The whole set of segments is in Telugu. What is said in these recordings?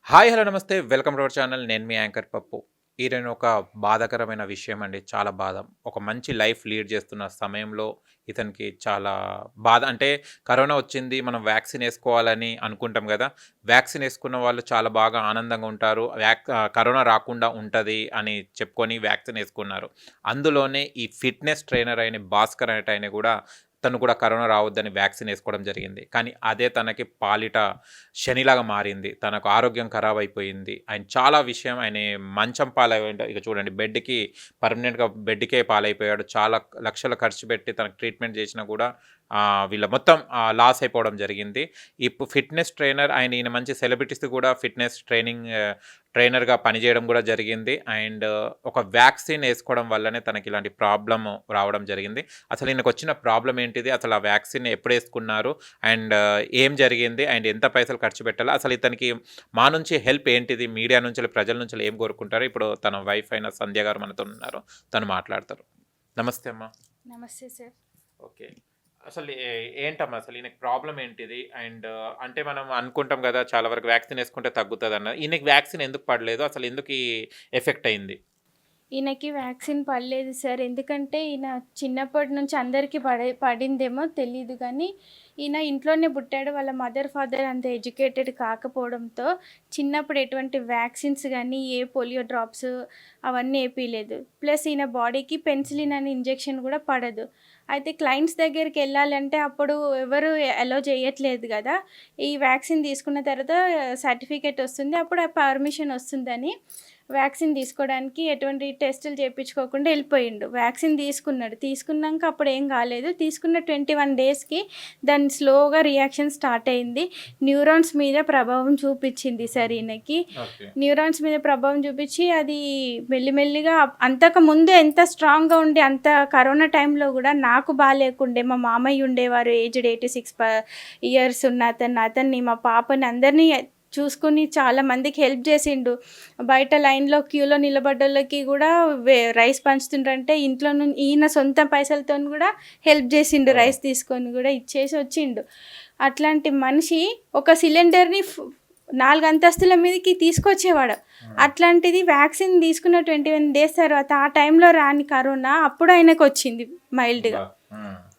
హాయ్! హలో! నమస్తే. Welcome to our channel. నేను మీ యాంకర్ పప్పు. ఈరోజు ఒక బాధాకరమైన విషయం అండి. చాలా బాధ. ఒక మంచి లైఫ్ లీడ్ చేస్తున్న సమయంలో ఇతనికి చాలా బాధ అంటే కరోనా వచ్చింది. మనం వ్యాక్సిన్ ఏసుకోవాలని అనుకుంటాం గదా! వ్యాక్సిన్ ఏసుకున్న వాళ్ళు చాలా బాగా ఆనందంగా ఉంటారు. కరోనా రాకుండా ఉంటది అని చెప్పుకొని వ్యాక్సిన్ ఏసుకున్నారు. అందులోనే ఈ ఫిట్‌నెస్ ట్రైనర్ అయిన భాస్కర్ అనేటాయన గూడా తను కూడా కరోనా రావద్దని వ్యాక్సిన్ ఏసుకోవడం జరిగింది. కానీ అదే తనకి పాలిట శనిలాగా మారింది. తనకు ఆరోగ్యం ఖరాబయిపోయింది. ఆయన మంచం పాలయ్యిండు. ఇక చూడండి పర్మనెంట్‌గా బెడ్‌కే పాలైపోయాడు. చాలా లక్షలు ఖర్చు పెట్టి తనకు ట్రీట్మెంట్ చేసినా కూడా వీళ్ళ మొత్తం లాస్ అయిపోవడం జరిగింది. ఫిట్‌నెస్ ట్రైనర్ ఈయన మంచి సెలబ్రిటీస్ కూడా ఫిట్‌నెస్ ట్రైనర్‌గా పనిజేయడం గూడా జరిగింది. ఒక వ్యాక్సిన్ ఏసుకోవడం వల్లనే తనకిలాంటి ప్రాబ్లమ్ రావడం జరిగింది. అసలు ఈయనకొచ్చిన ప్రాబ్లమ్ ఏంటిది? అసలు ఆ వ్యాక్సిన్ ఎప్పుడేసుకున్నారు? అండ్ ఏం జరిగింది? అండ్ ఎంత పైసలు ఖర్చు పెట్టాలా? అసలు ఇతనికి మా నుంచి హెల్ప్ ఏంటిది? మీడియా నుంచెల్లి, ప్రజల నుంచెల్లి ఏం కోరుకుంటారో ఇప్పుడు తన వైఫ్ అయిన సంధ్య గారు మనతోనున్నారు. తను మాట్లాడతారు. నమస్తే అమ్మా. నమస్తే సార్. ఓకే. అసలు ఏంటమ్మా అసలు ఈయనకి ప్రాబ్లమ్ ఏంటిది? అంటే మనం అనుకుంటాం గదా! చాలా వరకు వ్యాక్సిన్ ఏసుకుంటే తగ్గుతదన్న. ఈయనకి వ్యాక్సిన్ ఎందుకు పడలేదు? అసలు ఎందుకు ఈ ఎఫెక్ట్ అయింది? ఈయనకి వ్యాక్సిన్ పడలేదు సార్. ఎందుకంటే ఈయన చిన్నప్పటి నుంచి అందరికీ పడిందేమో తెలీదు గానీ, ఈయన ఇంట్లోనే పుట్టాడు. వాళ్ళ మదర్, ఫాదర్ అంత ఎడ్యుకేటెడ్ కాకపోవడంతో చిన్నప్పుడు ఎటువంటి వ్యాక్సిన్స్ గానీ, ఏ పోలియో డ్రాప్స్ అవన్నీ ఏపీయలేదు. ప్లస్ ఈయన బాడీకి పెన్సిలిన్ అనే ఇంజెక్షన్ గూడా పడదు. అయితే క్లయింట్స్ దగ్గరికెళ్ళాలంటే అప్పుడు ఎవరు అలో చేయట్లేదు గదా! ఈ వ్యాక్సిన్ తీసుకున్న తర్వాత సర్టిఫికేట్ వస్తుంది. అప్పుడు ఆ పర్మిషన్ వస్తుందని వ్యాక్సిన్ తీసుకోవడానికి ఎటువంటి టెస్టులు చేపించుకోకుండా వెళ్ళిపోయిండు. వ్యాక్సిన్ తీసుకున్నాడు. తీసుకున్నాక అప్పుడేం కాలేదు. తీసుకున్న 21 డేస్‌కి దాని స్లోగా రియాక్షన్ స్టార్ట్ అయింది. న్యూరాన్స్ మీద ప్రభావం చూపించింది సార్ ఈయనకి. ఓకే. న్యూరాన్స్ మీద ప్రభావం చూపించి అది మెల్లిమెల్లిగా అంతకుముందు ఎంత స్ట్రాంగ్‌గా ఉండే అంత కరోనా టైంలో కూడా నాకు బాలేకుండే. మా మామయ్య ఉండేవారు ఏజ్డ్ 86 ఇయర్స్ ఉన్న అతన్ని మా పాపని అందరినీ చూసుకొని చాలా మందికి హెల్ప్ చేసిండు. బయట లైన్‌లో క్యూలో నిలబడ్డోళ్ళకి గూడా రైస్ పంచుతుండ్రంటే ఇంట్లో ఈయన సొంత పైసలతోని గూడా హెల్ప్ చేసిండు. రైస్ తీసుకొని గూడా ఇచ్చేసి వచ్చిండు. అట్లాంటి మనిషి ఒక సిలిండర్‌ని 4 అంతస్తుల మీదకి తీసుకొచ్చేవాడు. అట్లాంటిది వ్యాక్సిన్ తీసుకున్న 21 డేస్ తర్వాత ఆ టైంలో రాని కరోనా అప్పుడు ఆయనకొచ్చింది మైల్డ్‌గా.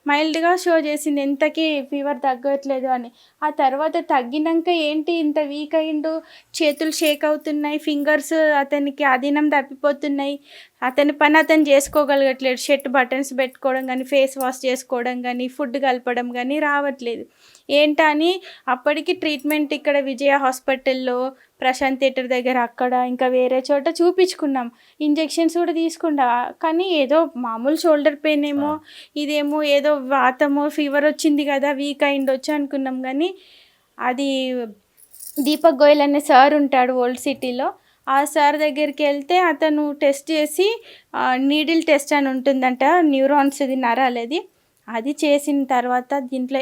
మైల్డ్‌గా షో చేసింది. ఎంతకి ఫీవర్ తగ్గట్లేదు అని. ఆ తర్వాత తగ్గినంక ఏంటి ఇంత వీక్ అయిండు, చేతులు షేక్ అవుతున్నాయి, ఫింగర్స్ అతనికి అధీనం తప్పిపోతున్నాయి. అతని పని అతను చేసుకోగలగట్లేడు. షర్ట్ బటన్స్ పెట్టుకోవడం గానీ, ఫేస్ వాష్ చేసుకోవడం గానీ, ఫుడ్ కలపడం గానీ రావట్లేదు. ఏంటా అని అప్పటికి ట్రీట్మెంట్ ఇక్కడ విజయ హాస్పిటల్‌లో, ప్రశాంత్ థియేటర్ దగ్గర అక్కడ, ఇంకా వేరే చోట చూపించుకున్నాం. ఇంజెక్షన్స్ కూడా తీసుకున్నా. కానీ ఏదో మామూలు షోల్డర్ పెయిన్ ఏమో, ఇదేమో ఏదో వాతమో, ఫీవర్ వచ్చింది కదా! వీక్ అయ్యుండొచ్చు అనుకున్నాం గానీ, అది దీపక్ గోయల్ అనే సార్ ఉంటాడు ఓల్డ్ సిటీలో. ఆ సార్ దగ్గరికెళ్తే అతను టెస్ట్ చేసి నీడిల్ టెస్ట్ అని ఉంటుందంట. న్యూరాన్స్‌ది నరాలది. అది చేసిన తర్వాత దీంట్లో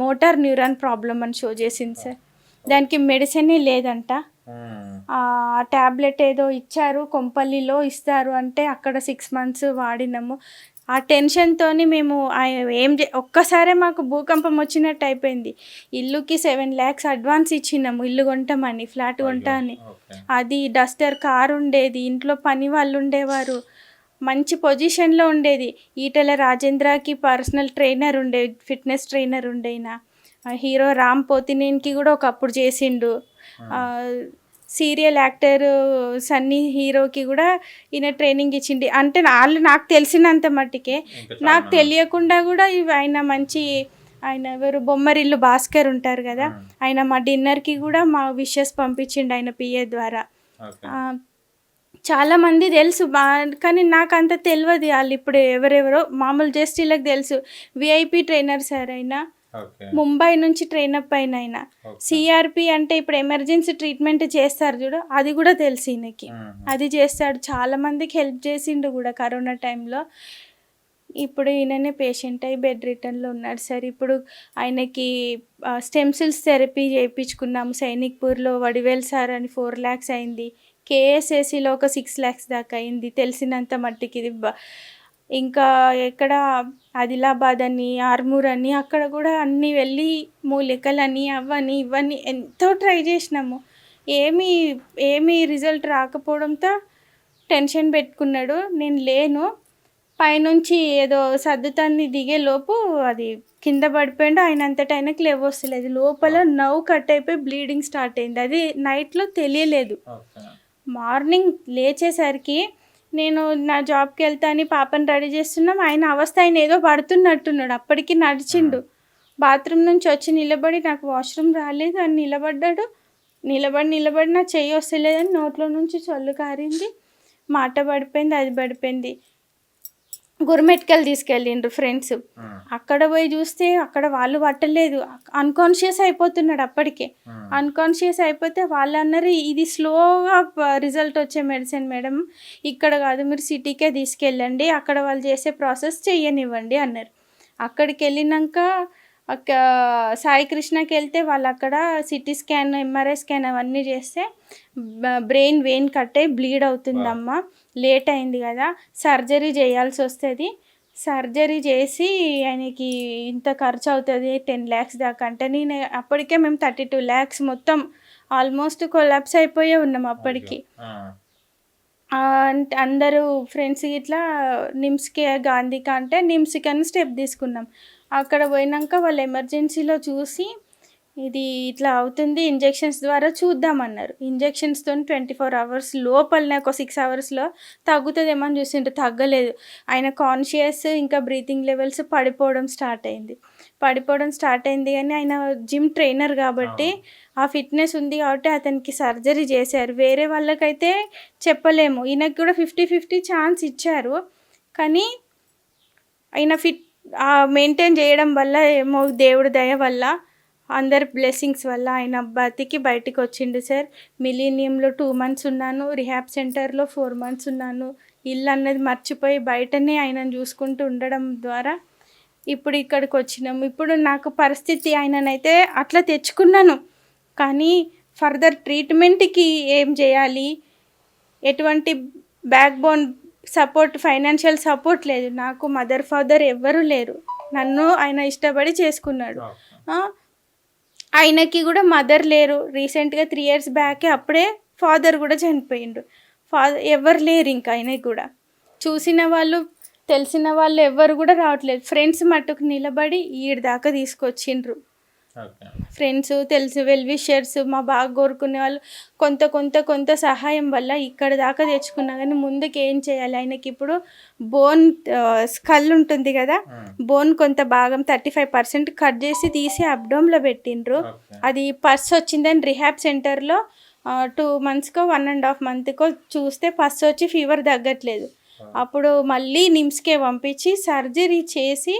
మోటార్ న్యూరాన్ ప్రాబ్లమ్ అని షో చేసింది సార్. దానికి మెడిసినే లేదంట. ఆ టాబ్లెట్ ఏదో ఇచ్చారు. కొంపల్లిలో ఇస్తారు అంటే అక్కడ 6 మంత్స్ వాడినాము. ఆ టెన్షన్‌తోని మేము ఒక్కసారే మాకు భూకంపం వచ్చినట్టు అయిపోయింది. ఇల్లుకి 7 lakhs అడ్వాన్స్ ఇచ్చినాము. ఇల్లు కొంటామని, ఫ్లాట్ కొంటా అని. అది డస్టర్ కార్ ఉండేది. ఇంట్లో పని వాళ్ళు ఉండేవారు. మంచి పొజిషన్‌లో ఉండేది. ఈటెల రాజేంద్రకి పర్సనల్ ట్రైనర్ ఉండే, ఫిట్‌నెస్ ట్రైనర్ ఉండే ఈయన. హీరో రామ్ పోతినేనికి కూడా ఒకప్పుడు చేసిండు. సీరియల్ యాక్టర్ సన్నీ హీరోకి కూడా ఈయన ట్రైనింగ్ ఇచ్చిండు. అంటే నాకు తెలిసినంత మట్టుకే. నాకు తెలియకుండా కూడా ఆయన ఎవరు బొమ్మరిల్లు భాస్కర్ ఉంటారు కదా! ఆయన మా డిన్నర్‌కి కూడా మా విషెస్ పంపించిండు ఆయన పిఏ ద్వారా. చాలామంది తెలుసు కానీ నాకంత తెలవదు. ఇప్పుడు ఎవరెవరో మామూలు జస్ట్ వీళ్ళకి తెలుసు. వీఐపీ ట్రైనర్ సార్ ఆయన. ముంబై నుంచి ట్రైనప్ అయిన ఆయన. సిఆర్పి అంటే ఇప్పుడు ఎమర్జెన్సీ ట్రీట్మెంట్ చేస్తారు చూడు, అది కూడా తెలుసు ఈయనకి. అది చేస్తాడు. చాలామందికి హెల్ప్ చేసిండు కూడా కరోనా టైంలో. ఇప్పుడు ఈయననే పేషెంట్ అయ్యి బెడ్ రిటర్న్లో ఉన్నాడు సార్. ఇప్పుడు ఆయనకి స్టెమ్ సెల్స్ థెరపీ చేయించుకున్నాము సైనిక్పూర్లో. వడివేల్ సార్ అని 4 lakhs అయింది. కేఎస్ఏసీలో ఒక 6 lakhs దాకా అయింది తెలిసినంత మట్టికి. ఇది ఇంకా ఎక్కడ ఆదిలాబాద్ అని, ఆర్మూర్ అని అక్కడ కూడా అన్నీ వెళ్ళి మూలికలని అవని ఇవన్నీ ఎంతో ట్రై చేసినాము. ఏమీ ఏమీ రిజల్ట్ రాకపోవడంతో టెన్షన్ పెట్టుకున్నాడు. నేను లేను. పైనుంచి ఏదో సర్దుతాన్ని దిగే లోపు అది కింద పడిపోయిండు. ఆయనంతట ఆయనకి లేవొస్తలేదు. లోపల నవ్వు కట్ అయిపోయి బ్లీడింగ్ స్టార్ట్ అయింది. అది నైట్‌లో తెలియలేదు. ఓకే. మార్నింగ్ లేచేసరికి నేను నా జాబ్‌కి వెళ్తా అని పాపని రెడీ చేస్తున్నాం. ఆయన అవస్థ ఆయన ఏదో పడుతున్నట్టున్నాడు. అప్పటికి నడిచిండు. బాత్రూమ్ నుంచి వచ్చి నిలబడి నాకు వాష్‌రూమ్ రాలేదు అని నిలబడ్డాడు. నిలబడి నా చెయ్యి వస్తలేదని నోట్లో నుంచి చొల్లు కారింది. మాట పడిపోయింది. అది పడిపోయింది. గుర్మెట్కల్ తీసుకెళ్ళిండ్రు ఫ్రెండ్స్. అక్కడ పోయి చూస్తే అక్కడ వాళ్ళు పట్టలేదు. అన్‌కాన్షియస్ అయిపోతున్నాడు అప్పటికే. అన్‌కాన్షియస్ అయిపోతే వాళ్ళు అన్నారు, ఇది స్లోగా రిజల్ట్ వచ్చే మెడిసిన్ మేడం. ఇక్కడ కాదు, మీరు సిటీకే తీసుకెళ్ళండి. అక్కడ వాళ్ళు చేసే ప్రాసెస్ చెయ్యనివ్వండి అన్నారు. అక్కడికి వెళ్ళినాక సాయి కృష్ణకి వెళ్తే వాళ్ళు అక్కడ సిటీ స్కాన్, ఎంఆర్ఐ స్కాన్ అవన్నీ చేస్తే బ్రెయిన్ వెయిన్ కట్ అయ్యి బ్లీడ్ అవుతుందమ్మా. లేట్ అయింది కదా, సర్జరీ చేయాల్సి వస్తుంది. సర్జరీ చేసి ఆయనకి ఇంత ఖర్చు అవుతుంది 10 lakhs దాకా అంటే, నేను అప్పటికే మేము 32 lakhs మొత్తం ఆల్మోస్ట్ కొలాప్స్ అయిపోయే ఉన్నాం అప్పటికి. అంటే అందరూ ఫ్రెండ్స్ ఇట్లా నిమ్స్కి, గాంధీకి అంటే నిమ్స్కి అని స్టెప్ తీసుకున్నాం. అక్కడ పోయినాక వాళ్ళు ఎమర్జెన్సీలో చూసి ఇది ఇట్లా అవుతుంది, ఇంజెక్షన్స్ ద్వారా చూద్దామన్నారు. ఇంజెక్షన్స్తో 24 hours లోపలనే ఒక 6 hours తగ్గుతుందేమో అని చూసిండ్రు. తగ్గలేదు. ఆయన కాన్షియస్ ఇంకా బ్రీతింగ్ లెవెల్స్ పడిపోవడం స్టార్ట్ అయింది కానీ ఆయన జిమ్ ట్రైనర్ కాబట్టి ఆ ఫిట్నెస్ ఉంది కాబట్టి అతనికి సర్జరీ చేశారు. వేరే వాళ్ళకైతే చెప్పలేము. ఈయనకి కూడా 50-50 ఛాన్స్ ఇచ్చారు. కానీ ఆయన మెయింటైన్ చేయడం వల్ల ఏమో దేవుడి దయ వల్ల, అందరి బ్లెస్సింగ్స్ వల్ల ఆయన బతికి బయటికి వచ్చిండు సార్. మిలీనియంలో 2 months ఉన్నాను. రిహాబ్ సెంటర్లో 4 months ఉన్నాను. ఇల్లు అన్నది మర్చిపోయి బయటనే ఆయనను చూసుకుంటూ ఉండడం ద్వారా ఇప్పుడు ఇక్కడికి వచ్చినాము. ఇప్పుడు నాకు పరిస్థితి, ఆయననైతే అట్లా తెచ్చుకున్నాను. కానీ ఫర్దర్ ట్రీట్మెంట్కి ఏం చేయాలి, ఎటువంటి back bone support, financial support లేదు. నాకు మదర్ ఫాదర్ ఎవ్వరూ లేరు. నన్ను ఆయన ఇష్టపడి చేసుకున్నాడు. ఆయనకి కూడా మదర్ లేరు. రీసెంట్గా 3 years బ్యాకే అప్పుడే ఫాదర్ కూడా చనిపోయిండు. ఎవరు లేరు ఇంకా ఆయనకి కూడా. చూసిన వాళ్ళు, తెలిసిన వాళ్ళు ఎవ్వరు కూడా రావట్లేదు. ఫ్రెండ్స్ మట్టుకు నిలబడి ఈడి దాకా తీసుకొచ్చిండ్రు. ఫ్రెండ్స్, తెలిసి వెల్ విషర్స్, మా బాగా కోరుకునే వాళ్ళు కొంత సహాయం వల్ల ఇక్కడ దాకా తెచ్చుకున్నా. కానీ ముందుకు ఏం చేయాలి, ఆయనకి ఇప్పుడు బోన్ స్కల్ ఉంటుంది కదా, బోన్ కొంత భాగం 35% కట్ చేసి తీసి అబ్డోమ్లో పెట్టిండ్రు. అది పస్ వచ్చిందని రిహాబ్ సెంటర్లో 2 monthsకో 1.5 monthకో చూస్తే పస్ వచ్చి ఫీవర్ తగ్గట్లేదు. అప్పుడు మళ్ళీ నిమ్స్కే పంపించి సర్జరీ చేసి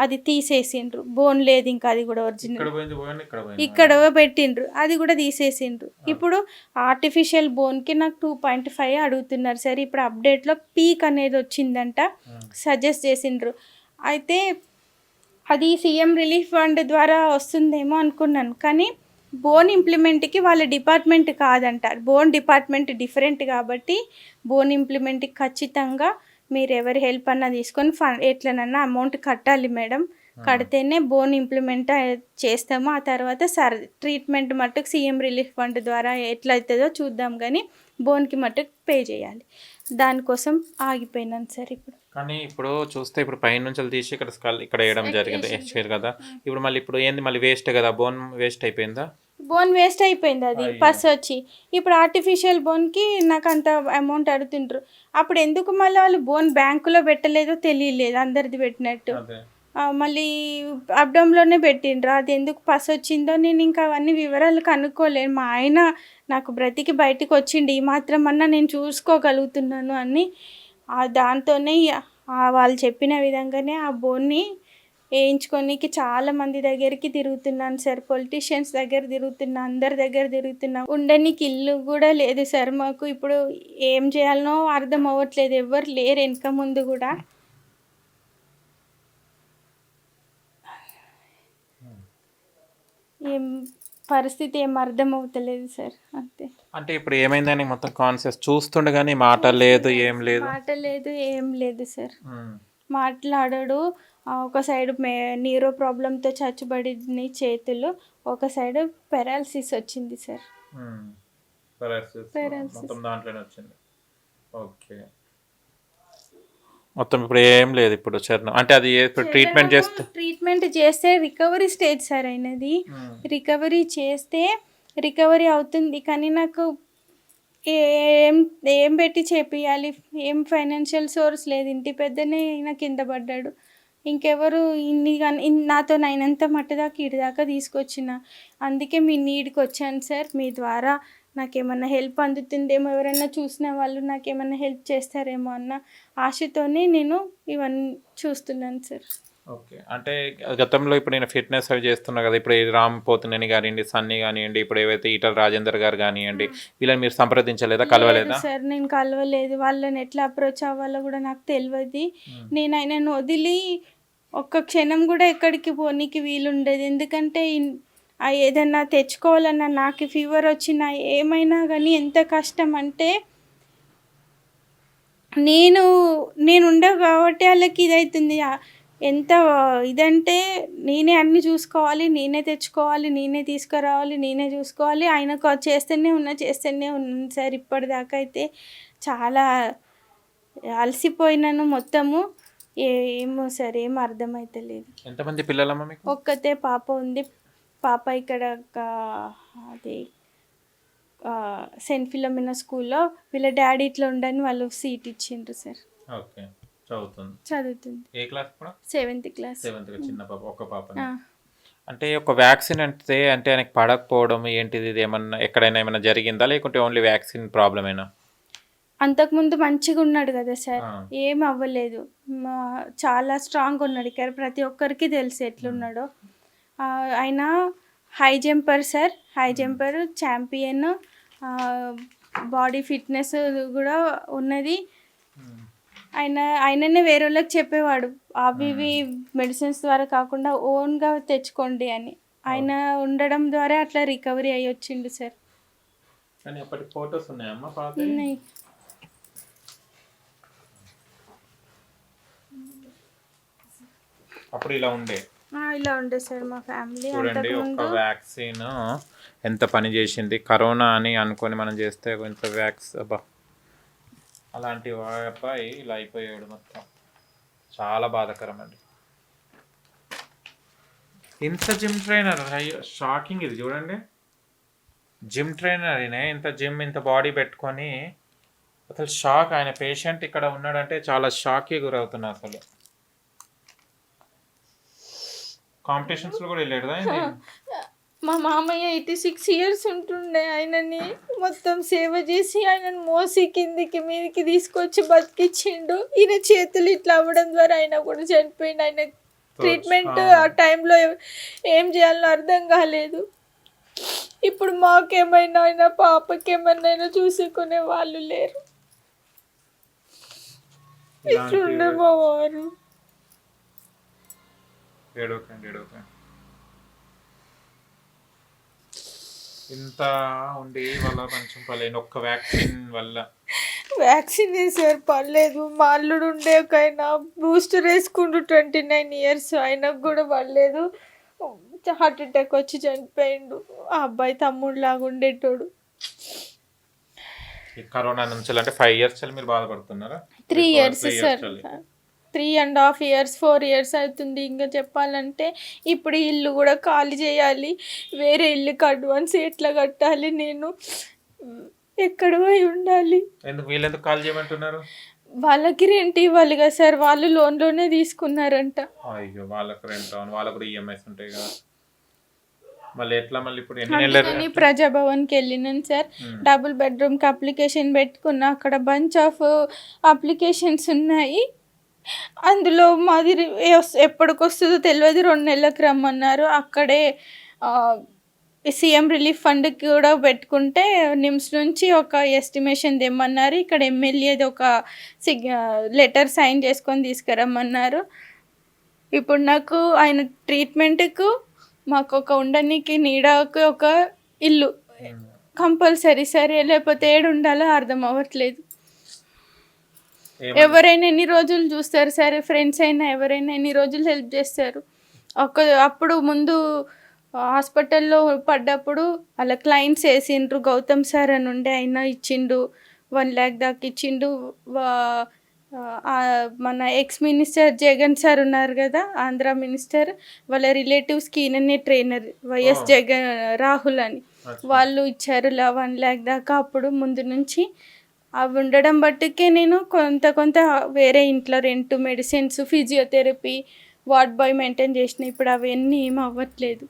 అది తీసేసిండ్రు. బోన్ లేదు ఇంకా, అది కూడా ఒరిజినల్ ఇక్కడ పెట్టిండ్రు, అది కూడా తీసేసిండ్రు. ఇప్పుడు ఆర్టిఫిషియల్ బోన్కి నాకు 2.5 అడుగుతున్నారు సార్. ఇప్పుడు అప్డేట్లో పీక్ అనేది వచ్చిందంట, సజెస్ట్ చేసిండ్రు. అయితే అది సీఎం రిలీఫ్ ఫండ్ ద్వారా వస్తుందేమో అనుకున్నాను. కానీ బోన్ ఇంప్లిమెంట్కి వాళ్ళ డిపార్ట్మెంట్ కాదంట. బోన్ డిపార్ట్మెంట్ డిఫరెంట్ కాబట్టి బోన్ ఇంప్లిమెంట్కి ఖచ్చితంగా మీరు ఎవరి హెల్ప్ అన్నా తీసుకొని ఎట్లనన్నా అమౌంట్ కట్టాలి మేడం. కడితేనే బోన్ ఇంప్లిమెంట్ చేస్తాము. ఆ తర్వాత ట్రీట్మెంట్ మట్టుకు సీఎం రిలీఫ్ ఫండ్ ద్వారా ఎట్లయితుందో చూద్దాం, కానీ బోన్కి మట్టుకు పే చేయాలి. దానికోసం ఆగిపోయినాను సార్. కానీ ఇప్పుడు చూస్తే ఇప్పుడు పైన నుంచి తీసి ఇక్కడ స్కల్ ఇక్కడ వేయడం జరిగింది కదా. ఇప్పుడు మళ్ళీ ఇప్పుడు ఏంది, మళ్ళీ వేస్ట్ కదా, బోన్ వేస్ట్ అయిపోయిందా? బోన్ వేస్ట్ అయిపోయింది. అది పస్ వచ్చి ఇప్పుడు ఆర్టిఫిషియల్ బోన్కి నాకు అంత అమౌంట్ అడుగుతుండ్రు. అప్పుడు ఎందుకు మళ్ళీ వాళ్ళు బోన్ బ్యాంకులో పెట్టలేదో తెలియలేదు, అందరిది పెట్టినట్టు. మళ్ళీ అబ్డోమ్లోనే పెట్టిండ్రు. అది ఎందుకు పస్ వచ్చిందో నేను ఇంకా అవన్నీ వివరాలు కనుక్కోలేను. మా ఆయన నాకు బ్రతికి బయటికి వచ్చిండు, ఈ మాత్రం అన్నా నేను చూసుకోగలుగుతున్నాను అని. దాంతోనే వాళ్ళు చెప్పిన విధంగానే ఆ బోన్ని వేయించుకోనికి చాలా మంది దగ్గరికి తిరుగుతున్నాను సార్. పొలిటీషియన్స్ దగ్గర తిరుగుతున్నా, అందరి దగ్గర తిరుగుతున్నా. ఉండనికి ఇల్లు కూడా లేదు సార్ మాకు. ఇప్పుడు ఏం చేయాలనో అర్థం అవ్వట్లేదు. ఎవరు లేరు వెనక ముందు కూడా. ఏం పరిస్థితి ఏం అర్థం అవుతలేదు సార్. అంతే. అంటే ఇప్పుడు ఏమైందని మొత్తం కాన్షియస్ చూస్తుండగానే మాట లేదు, ఏం లేదు సార్. మాట్లాడాడు. ఒక సైడ్ న్యూరో ప్రాబ్లంతో చచ్చుబడి చేతులు, ఒక సైడ్ పెరాలసిస్ వచ్చింది సార్. Paralysis Paralysis. మొత్తం దాంట్లోనే వచ్చింది. ఓకే. మొత్తం ఇప్పుడు ఏం లేదు ఇప్పుడు చర్మం అంటే అది ఇప్పుడు ట్రీట్మెంట్ చేస్తే ట్రీట్మెంట్ చేస్తే రికవరీ స్టేజ్ సార్ అయినది. రికవరీ చేస్తే రికవరీ అవుతుంది, కానీ నాకు ఏం ఏం పెట్టి చేపియాలి, ఏం ఫైనాన్షియల్ సోర్స్ లేదు. ఇంటి పెద్దనే ఈయన కింద పడ్డాడు, ఇంకెవరు ఇన్ని కానీ నాతో అయినంత మట్టుదాకా ఇటు దాకా తీసుకొచ్చిన. అందుకే మీ నీడ్కి వచ్చాను సార్. మీ ద్వారా నాకేమన్నా హెల్ప్ అందుతుందేమో, ఎవరైనా చూసిన వాళ్ళు నాకేమన్నా హెల్ప్ చేస్తారేమో అన్న ఆశతోనే నేను ఇవన్నీ చూస్తున్నాను సార్. ఓకే. అంటే గతంలో ఇప్పుడు నేను ఫిట్నెస్ అవి చేస్తున్నా కదా, ఇప్పుడు ఈ రామ్ పోతునేని కానివ్వండి, సన్నీ కానివ్వండి, ఇప్పుడు ఏవైతే ఈటల రాజేందర్ గారు కానివ్వండి, వీళ్ళని మీరు సంప్రదించలేదా, కలవలేదా? లేదు సార్, నేను కలవలేదు. వాళ్ళని ఎట్లా అప్రోచ్ అవ్వాలో కూడా నాకు తెలియదు. నేను ఆయనను వదిలి ఒక్క క్షణం కూడా ఎక్కడికి పోనీకి వీలుండేది. ఎందుకంటే ఏదన్నా తెచ్చుకోవాలన్నా, నాకు ఫీవర్ వచ్చినా ఏమైనా కానీ ఎంత కష్టం అంటే నేను ఉండవు కాబట్టి వాళ్ళకి ఇదవుతుంది. ఎంత ఇదంటే నేనే అన్నీ చూసుకోవాలి, నేనే తెచ్చుకోవాలి, నేనే తీసుకురావాలి, నేనే చూసుకోవాలి. ఆయనకు చేస్తూనే ఉన్నాను సార్. ఇప్పటిదాకా అయితే చాలా అలసిపోయినాను మొత్తము. ఏమో సార్, ఏం అర్థమవుతలేదు. ఎంతమంది పిల్లలమ్మ మీకు? ఒక్కతే పాప ఉంది. పాప ఇక్కడ అది సెయింట్ ఫిలోమినా స్కూల్లో వీళ్ళ డాడీ ఇట్లా ఉండని వాళ్ళు సీట్ ఇచ్చిండ్రు సార్. ఓకే. చదువుతుంది. ఏ క్లాస్ కూడా? 7th class. 7th చిన్న పాప, ఒక పాప. అంటే ఒక వ్యాక్సిన్ అంటే ఆయనకి పడకపోవడం ఏంటిది, ఇది ఏమన్నా ఎక్కడైనా ఏమైనా జరిగిందా, లేకుంటే ఓన్లీ వ్యాక్సిన్ ప్రాబ్లమేనా? అంతకుముందు మంచిగా ఉన్నాడు కదా సార్, ఏం అవ్వలేదు. చాలా స్ట్రాంగ్ ఉన్నాడు. ఇక్కడ ప్రతి ఒక్కరికి తెలుసు ఎట్లున్నాడో. ఆయన high jumper sir, high jumper champion, body fitness కూడా ఉన్నది. ఆయననే వేరే వాళ్ళకి చెప్పేవాడు, అవి ఇవి మెడిసిన్స్ ద్వారా కాకుండా ఓన్గా తెచ్చుకోండి అని. ఆయన ఉండడం ద్వారా అట్లా రికవరీ అయ్యి వచ్చిండు సార్. కానీ అప్పటి ఫోటోస్ ఉన్నాయమ్మా? ఉన్నాయి. అప్పుడు ఇలా ఉండే సార్ మా ఫ్యామిలీ. చూడండి, ఒక వ్యాక్సిన్ ఎంత పని చేసింది. కరోనా అని అనుకొని మనం చేస్తే కొంత అబ్బా, అలాంటి అబ్బాయి ఇలా అయిపోయాడు మొత్తం. చాలా బాధాకరం అండి. ఇంత జిమ్ ట్రైనర్, షాకింగ్ ఇది చూడండి. జిమ్ ట్రైనర్ అయినా ఇంత బాడీ పెట్టుకొని అసలు షాక్. ఆయన పేషెంట్ ఇక్కడ ఉన్నాడంటే చాలా షాక్కి గురవుతున్నా అసలు. కాంపిటీషన్స్లో కూడా వెళ్ళాడు కదా. మా మామయ్య 86 years ఉంటుండే. ఆయనని మొత్తం సేవ చేసి ఆయనను మోసి కిందికి మీదికి తీసుకొచ్చి బతికిచ్చిండు. ఈయన చేతులు ఇట్లా అవ్వడం ద్వారా ఆయన కూడా చనిపోయిండు. ఆయన ట్రీట్మెంట్ ఆ టైంలో ఏం చేయాలో అర్థం కాలేదు. ఇప్పుడు మాకేమైనా ఆయన పాపకి ఏమైనా చూసుకునే వాళ్ళు లేరు. ఇట్లుండే మా వారు. ఇంత ఉండి వల్ల కొంచెం పర్లేదు. ఒక్క వ్యాక్సిన్ వల్ల. వ్యాక్సిన్ వేసారు పర్లేదు. మా అల్లుడు ఉండే ఒక ఆయన బూస్టర్ వేసుకుంటూ 29 years, ఆయనకు కూడా పర్లేదు. హార్ట్ అటాక్ వచ్చి చనిపోయిండు. ఆ అబ్బాయి తమ్ముడు లాగా ఉండేటోడు. కరోనా నుంచి అంటే 5 years మీరు బాధపడుతున్నారా? 3 years సార్. 3.5 years 4 years అవుతుంది. ఇంకా చెప్పాలంటే ఇప్పుడు ఇల్లు కూడా ఖాళీ చేయాలి. వేరే ఇల్లుకి అడ్వాన్స్ ఎట్లా కట్టాలి, నేను ఎక్కడ పోయి ఉండాలి. వీళ్ళెందుకు ఖాళీ చేయమంటున్నారు? వాళ్ళకి రెంట్ ఇవ్వాలి కదా సార్, వాళ్ళు లోన్లోనే తీసుకున్నారంట. అయ్యో, వాళ్ళకి రెంట్, వాళ్ళకు కూడా ఈఎంఐస్ ఉంటాయి కదా. మళ్ళీ ఎట్లా? మళ్ళీ ఇప్పుడు ఎన్ని నెలలు? ప్రజాభవన్కి వెళ్ళినాను సార్. డబుల్ బెడ్రూమ్కి అప్లికేషన్ పెట్టుకున్నా. అక్కడ బంచ్ ఆఫ్ అప్లికేషన్స్ ఉన్నాయి. అందులో మాది ఎప్పటికి వస్తుందో తెలియదు. 2 నెలలకు రమ్మన్నారు. అక్కడే సీఎం రిలీఫ్ ఫండ్కి కూడా పెట్టుకుంటే నిమ్స్ నుంచి ఒక ఎస్టిమేషన్ తెమ్మన్నారు. ఇక్కడ ఎమ్మెల్యేది ఒక లెటర్ సైన్ చేసుకొని తీసుకురమ్మన్నారు. ఇప్పుడు నాకు ఆయన ట్రీట్మెంట్కు మాకు ఒక ఉండడానికి నీడకు ఒక ఇల్లు కంపల్సరీ సరే, లేకపోతే ఏడు ఉండాలో అర్థం అవ్వట్లేదు. ఎవరైనా ఎన్ని రోజులు చూస్తారు సరే, ఫ్రెండ్స్ అయినా ఎవరైనా ఎన్ని రోజులు హెల్ప్ చేస్తారు. అప్పుడు ముందు హాస్పిటల్లో పడ్డప్పుడు అలా క్లయింట్స్ వేసిండ్రు, గౌతమ్ సార్ అని ఉండే ఆయన ఇచ్చిండు 1,00,000 దాకా ఇచ్చిండు. మన ఎక్స్ మినిస్టర్ జగన్ సార్ ఉన్నారు కదా, ఆంధ్ర మినిస్టర్, వాళ్ళ రిలేటివ్స్కి ఈయననే ట్రైనర్ వైఎస్ జగన్ రాహుల్ అని, వాళ్ళు ఇచ్చారు 1,00,000 దాకా. అప్పుడు ముందు నుంచి అవి ఉండడం బట్టికే నేను కొంత వేరే ఇంట్లో rent, medicines, physiotherapy, ward boy maintain చేసిన. ఇప్పుడు అవన్నీ ఏం అవ్వట్లేదు.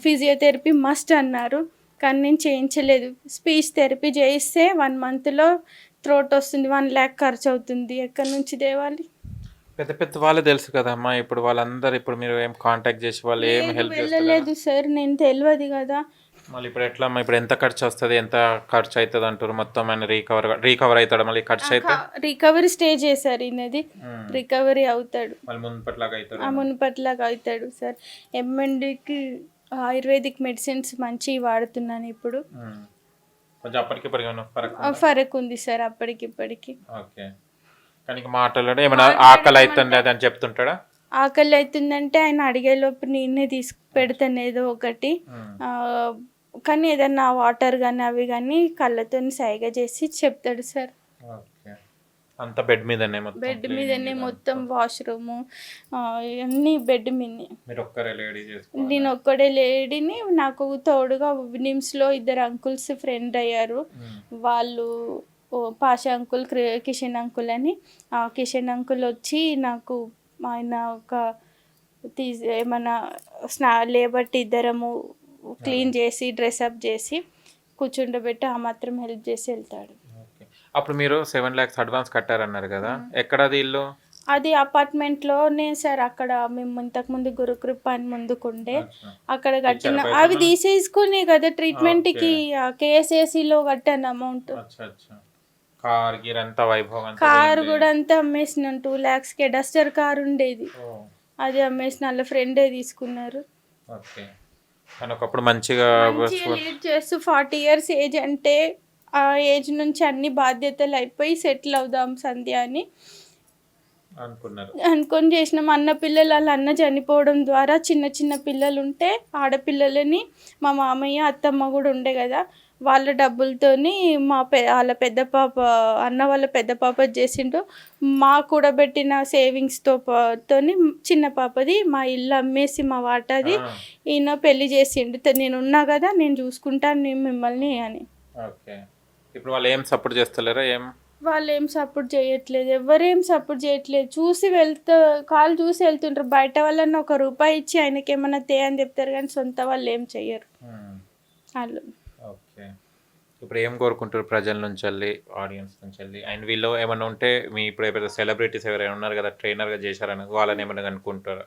ఫిజియోథెరపీ మస్ట్ అన్నారు కానీ నేను చేయించలేదు. స్పీచ్ థెరపీ చేయిస్తే 1 monthలో థ్రోట్ వస్తుంది, 1,00,000 ఖర్చు అవుతుంది. ఎక్కడి నుంచి తేవాలి? పెద్ద పెద్ద వాళ్ళే తెలుసు కదమ్మా. ఇప్పుడు వాళ్ళందరూ ఇప్పుడు మీరు ఏం కాంటాక్ట్ చేసి వాళ్ళు ఏం హెల్ప్ చేస్తారు? వెళ్ళలేదు సార్, నేను తెలియదు కదా. మళ్ళీ ఇప్పుడు ఎట్లా అమ్మా? ఇప్పుడు ఎంత ఖర్చు వస్తుంది, ఎంత ఖర్చు అవుతుంది అంటారు? మొత్తం ఆయన రికవర్ అవుతాడు? మళ్ళీ ఖర్చు అయితే రికవరీ స్టేజ్ చేశారు, ఈయనది రికవరీ అవుతాడు, మళ్ళీ మునుపట్లాగా అవుతాడు. మునుపట్లాగా అవుతాడు సార్. ఎంఎండికి ఆయుర్వేదిక్ మెడిసిన్స్ మంచివి వాడుతున్నాను ఇప్పుడు. కొంచెం అప్పటికి ఫరక్ ఉంది సార్ అప్పటికి ఇప్పటికి. ఓకే. కానీ మాటలు ఏమైనా ఆకలి అవుతుంది అది అని చెప్తుంటాడా? ఆకలి అవుతుందంటే ఆయన అడిగేలోపు నేనే తీసుకు పెడతాను ఏదో ఒకటి. కానీ ఏదన్నా వాటర్ కానీ అవి కానీ కళ్ళతో సైగ చేసి చెప్తాడు సార్. అంతా బెడ్ మీదనే, బెడ్ మీదనే మొత్తం, వాష్రూము అన్నీ బెడ్ మీదనే. నేను ఒక్కడే లేడీని, నాకు తోడుగా నిమ్స్లో 2 అంకుల్స్ ఫ్రెండ్ అయ్యారు. వాళ్ళు పాషా అంకుల్, కిషన్ అంకుల్ అని. కిషన్ అంకుల్ వచ్చి నాకు ఆయన ఒక ఏమన్నా లేబట్టి 2 క్లీన్ చేసి డ్రెస్అప్ చేసి కూర్చుండబెట్టి ఆ మాత్రం హెల్ప్ చేసి వెళ్తాడు. అప్పుడు మీరు 7 lakhs అడ్వాన్స్ కట్టారన్నారు కదా, ఎక్కడది ఇల్లు? అది అపార్ట్మెంట్లోనే సార్. అక్కడ మేము ఇంతకుముందు గురుకృప అని ముందుకుండే అక్కడ కట్టిన, అవి తీసేసుకునే కదా ట్రీట్మెంట్కి. కేఎస్ఏసీలో కట్టాను అమౌంట్. కారు కూడా అంతా అమ్మేసినాను 2 lakhsకే. డస్టర్ కారు ఉండేది, అది అమ్మేసిన. వాళ్ళ ఫ్రెండే తీసుకున్నారు. మంచిగా లీడ్ చేస్తూ 40 years ఏజ్ అంటే ఆ ఏజ్ నుంచి అన్ని బాధ్యతలు అయిపోయి సెటిల్ అవుదాం సంధ్య అని అనుకొని చేసినాం. అన్న పిల్లలు, వాళ్ళ అన్న చనిపోవడం ద్వారా చిన్న పిల్లలు ఉంటే ఆడపిల్లలని మా మామయ్య అత్తమ్మ కూడా ఉండే కదా, వాళ్ళ డబ్బులతోని వాళ్ళ పెద్ద పాప, అన్న వాళ్ళ పెద్ద పాప చేసిండు. మా కూడబెట్టిన సేవింగ్స్తోని చిన్న పాపది మా ఇల్లు అమ్మేసి మా వాటాది ఈయన పెళ్లి చేసిండు. నేను ఉన్నా కదా, నేను చూసుకుంటాను మిమ్మల్ని అని. ఇప్పుడు వాళ్ళు ఏం సపోర్ట్ చేస్తలేరా? వాళ్ళు ఏం సపోర్ట్ చేయట్లేదు, ఎవరేం సపోర్ట్ చేయట్లేదు. కాలు చూసి వెళ్తుంటారు. బయట వాళ్ళని 1 రూపాయి ఇచ్చి ఆయనకి ఏమన్నా అని చెప్తారు కానీ సొంత వాళ్ళు ఏం చెయ్యరు వాళ్ళు. ఓకే. ఇప్పుడు ఏం కోరుకుంటారు ప్రజల నుంచి వెళ్ళి, ఆడియన్స్ నుంచి వెళ్ళి? అండ్ వీళ్ళు ఏమైనా ఉంటే మీ ఇప్పుడు ఏమైనా సెలబ్రిటీస్ ఎవరైనా ఉన్నారు కదా ట్రైనర్గా చేశారని, వాళ్ళని ఏమైనా అనుకుంటారా?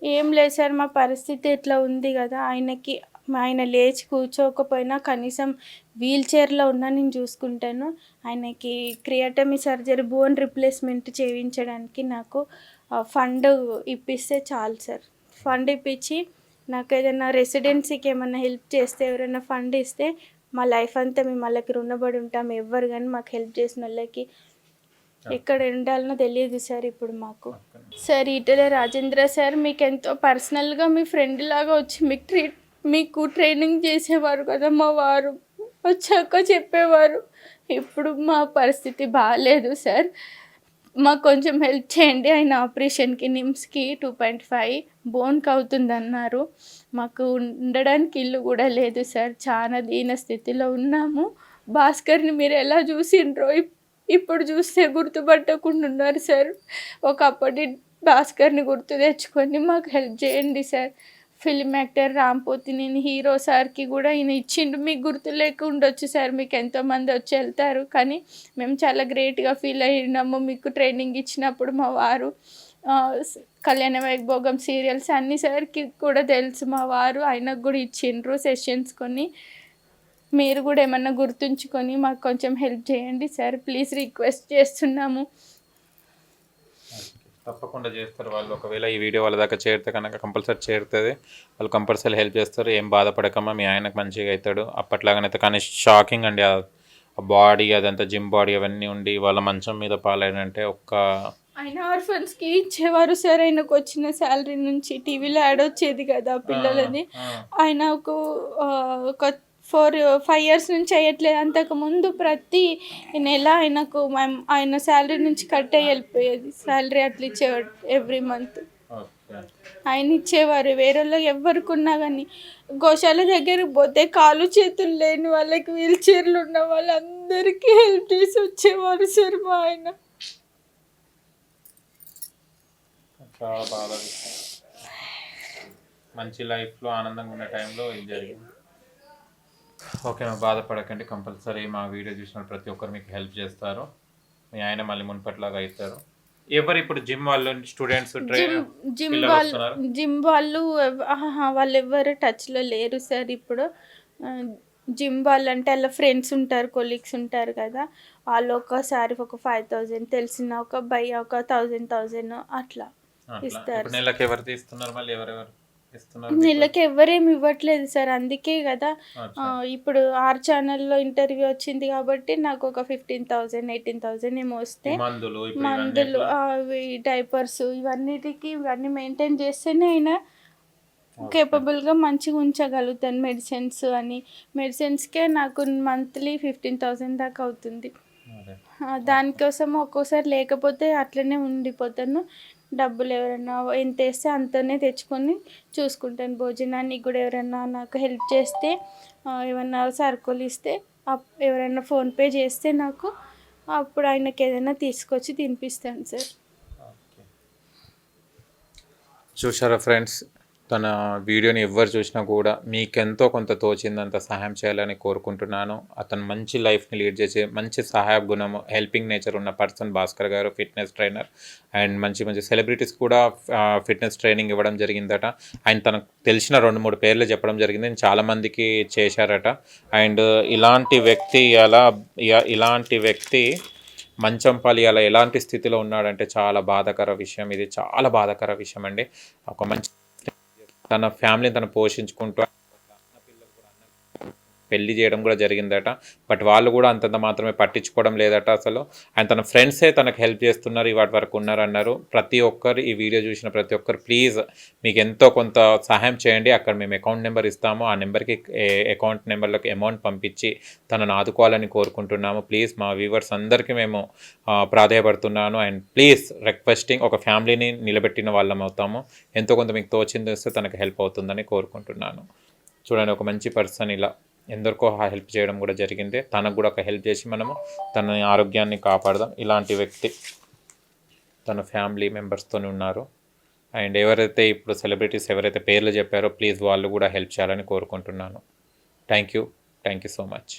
ఏం లేదు సార్, మా పరిస్థితి ఇట్లా ఉంది కదా, ఆయన లేచి కూర్చోకపోయినా కనీసం వీల్ చైర్లో ఉన్నా నేను చూసుకుంటాను. ఆయనకి క్రియాటమీ సర్జరీ, బోన్ రిప్లేస్మెంట్ చేయించడానికి నాకు ఫండ్ ఇప్పిస్తే చాలు సార్. ఫండ్ ఇప్పించి నాకు ఏదైనా రెసిడెన్సీకి ఏమైనా హెల్ప్ చేస్తే, ఎవరైనా ఫండ్ ఇస్తే మా లైఫ్ అంతా మేము వాళ్ళకి రుణపడి ఉంటాం. ఎవరు కానీ మాకు హెల్ప్ చేసిన వాళ్ళకి ఎక్కడ ఉండాలనో తెలియదు సార్ ఇప్పుడు మాకు. సార్ ఈటెల రాజేంద్ర సార్ మీకు ఎంతో పర్సనల్గా మీ ఫ్రెండ్ లాగా వచ్చి మీకు ట్రైనింగ్ చేసేవారు కదా, మా వారు వచ్చాక చెప్పేవారు. ఇప్పుడు మా పరిస్థితి బాగాలేదు సార్, మాకు కొంచెం హెల్ప్ చేయండి. ఆయన ఆపరేషన్కి నిమ్స్కి 2.5 బోన్కి అవుతుంది అన్నారు. మాకు ఉండడానికి ఇల్లు కూడా లేదు సార్, చాలా దీన స్థితిలో ఉన్నాము. భాస్కర్ని మీరు ఎలా చూసిండ్రో ఇప్పుడు చూస్తే గుర్తుపట్టకుండా ఉన్నారు సార్. ఒకప్పటి భాస్కర్ని గుర్తు తెచ్చుకొని మాకు హెల్ప్ చేయండి సార్. ఫిలిం యాక్టర్ రాంపోతి, నేను హీరో సార్కి కూడా ఈయన ఇచ్చిండు. మీకు గుర్తు లేక ఉండొచ్చు సార్, మీకు ఎంతోమంది వచ్చి వెళ్తారు కానీ మేము చాలా గ్రేట్గా ఫీల్ అయినాము. మీకు ట్రైనింగ్ ఇచ్చినప్పుడు మా వారు కళ్యాణ వైభోగం సీరియల్స్ అన్ని సార్కి కూడా తెలుసు మా వారు, ఆయనకు కూడా ఇచ్చిండ్రు సెషన్స్ కొన్ని. మీరు కూడా ఏమన్నా గుర్తుంచుకొని మాకు కొంచెం హెల్ప్ చేయండి సార్, ప్లీజ్ రిక్వెస్ట్ చేస్తున్నాము. తప్పకుండా చేస్తారు వాళ్ళు. ఒకవేళ ఈ వీడియో వాళ్ళ దాకా చేరితే కనుక కంపల్సరీ చేరుతుంది, వాళ్ళు కంపల్సరీ హెల్ప్ చేస్తారు. ఏం బాధపడకమ్మా, మీ ఆయనకు మంచిగా అవుతాడు అప్పట్లాగానైతే. కానీ షాకింగ్ అండి, ఆ బాడీ అదంతా జిమ్ బాడీ అవన్నీ ఉండి వాళ్ళ మంచం మీద పాలైనంటే ఆయన ఆర్ఫన్స్కి ఇచ్చేవారు సార్. ఆయనకు వచ్చిన శాలరీ నుంచి టీవీలో యాడ్ వచ్చేది కదా పిల్లలది. ఆయన ఒక 4-5 ఇయర్స్ నుంచి వేయట్లేదు. అంతకుముందు ప్రతి నెల ఆయనకు ఆయన శాలరీ నుంచి కట్ అయ్యి వెళ్ళిపోయేది. శాలరీ అట్లా ఇచ్చేవాడు ఎవ్రీ మంత్. ఆయన ఇచ్చేవారు. వేరే వాళ్ళు ఎవరికి ఉన్నా కానీ గోశాల దగ్గరికి పోతే కాలు చేతులు లేని వాళ్ళకి, వీల్ చైర్లు ఉన్న వాళ్ళందరికీ హెల్ప్ చేసి వచ్చేవారు సార్ మా ఆయన. చాలా బాగా మంచి లైఫ్లో ఆనందంగా ఉన్న టైంలో ఇది జరిగింది. ఓకే, మా బాధపడకండి. కంపల్సరీ మా వీడియో చూసిన ప్రతి ఒక్కరు మీకు హెల్ప్ చేస్తారు. మీ ఆయన మళ్ళీ మున్పట్లాగా అవుతారు. ఎవరు ఇప్పుడు జిమ్ వాళ్ళు, స్టూడెంట్స్, జిమ్ వాళ్ళు వాళ్ళు ఎవరు టచ్లో లేరు సార్ ఇప్పుడు. జిమ్ వాళ్ళు అంటే అలా ఫ్రెండ్స్ ఉంటారు, కొలీగ్స్ ఉంటారు కదా, వాళ్ళు ఒకసారి ఒక 5,000 తెలిసిన ఒక ఒక 1,000 అట్లా ఇస్తారు. నెలకి ఎవరు తీస్తున్నారు? మళ్ళీ ఎవరెవరు ఇస్తున్నారు? నెలకి ఎవరేమి ఇవ్వట్లేదు సార్. అందుకే కదా ఇప్పుడు ఛానల్లో ఇంటర్వ్యూ వచ్చింది కాబట్టి నాకు ఒక 15,000 18,000 ఏమో వస్తే మందులు అవి డైపర్స్ ఇవన్నీ మెయింటైన్ చేస్తేనే అయినా కేపబుల్గా మంచిగా ఉంచగలుగుతాను. మెడిసిన్స్కే నాకు మంత్లీ 15,000 దాకా అవుతుంది. దానికోసం ఒక్కోసారి లేకపోతే అట్లనే ఉండిపోతాను. డబ్బులు ఎవరైనా ఎంత వేస్తే అంతనే తెచ్చుకొని చూసుకుంటాను. భోజనానికి కూడా ఎవరైనా నాకు హెల్ప్ చేస్తే, ఏమన్నా సరుకులు ఇస్తే, ఎవరైనా ఫోన్పే చేస్తే నాకు అప్పుడు ఆయనకి ఏదైనా తీసుకొచ్చి తినిపిస్తాను సార్. చూసారా ఫ్రెండ్స్, తన వీడియోని ఎవరు చూసినా కూడా మీకెంతో కొంత తోచిందంత సహాయం చేయాలని కోరుకుంటున్నాను. అతను మంచి లైఫ్ని లీడ్ చేసే మంచి సహాయ గుణము, హెల్పింగ్ నేచర్ ఉన్న పర్సన్ భాస్కర్ గారు, ఫిట్నెస్ ట్రైనర్. అండ్ మంచి సెలబ్రిటీస్ కూడా ఫిట్నెస్ ట్రైనింగ్ ఇవ్వడం జరిగిందట. ఆయన తనకు తెలిసిన 2-3 పేర్లు చెప్పడం జరిగింది, చాలామందికి చేశారట. అండ్ ఇలాంటి వ్యక్తి మంచంపల్లి అలా ఎలాంటి స్థితిలో ఉన్నాడంటే చాలా బాధాకర విషయం. ఇది చాలా బాధాకర విషయం అండి. ఒక మంచి తన ఫ్యామిలీని తను పోషించుకుంటూ పెళ్లి చేయడం కూడా జరిగిందట. బట్ వాళ్ళు కూడా అంతంత మాత్రమే పట్టించుకోవడం లేదట అసలు. అండ్ తన ఫ్రెండ్సే తనకు హెల్ప్ చేస్తున్నారు, ఇవాటి వరకు ఉన్నారన్నారు. ప్రతి ఒక్కరు ఈ వీడియో చూసిన ప్రతి ఒక్కరు ప్లీజ్ మీకు ఎంతో కొంత సహాయం చేయండి. అక్కడ మేము అకౌంట్ నెంబర్ ఇస్తాము, ఆ నెంబర్కి అకౌంట్ నెంబర్లోకి అమౌంట్ పంపించి తనను ఆదుకోవాలని కోరుకుంటున్నాము. ప్లీజ్ మా వ్యూవర్స్ అందరికీ మేము ప్రాధాయపడుతున్నాను. అండ్ ప్లీజ్ రిక్వెస్టింగ్, ఒక ఫ్యామిలీని నిలబెట్టిన వాళ్ళం అవుతాము. ఎంతో కొంత మీకు తోచింది వస్తే తనకు హెల్ప్ అవుతుందని కోరుకుంటున్నాను. చూడండి, ఒక మంచి పర్సన్ ఇలా ఎందరికో హెల్ప్ చేయడం కూడా జరిగింది. తనకు కూడా ఒక హెల్ప్ చేసి మనము తన ఆరోగ్యాన్ని కాపాడదాం. ఇలాంటి వ్యక్తి తన ఫ్యామిలీ మెంబర్స్తో ఉన్నారు. అండ్ ఎవరైతే ఇప్పుడు సెలబ్రిటీస్ ఎవరైతే పేర్లు చెప్పారో ప్లీజ్ వాళ్ళు కూడా హెల్ప్ చేయాలని కోరుకుంటున్నాను. Thank you so much.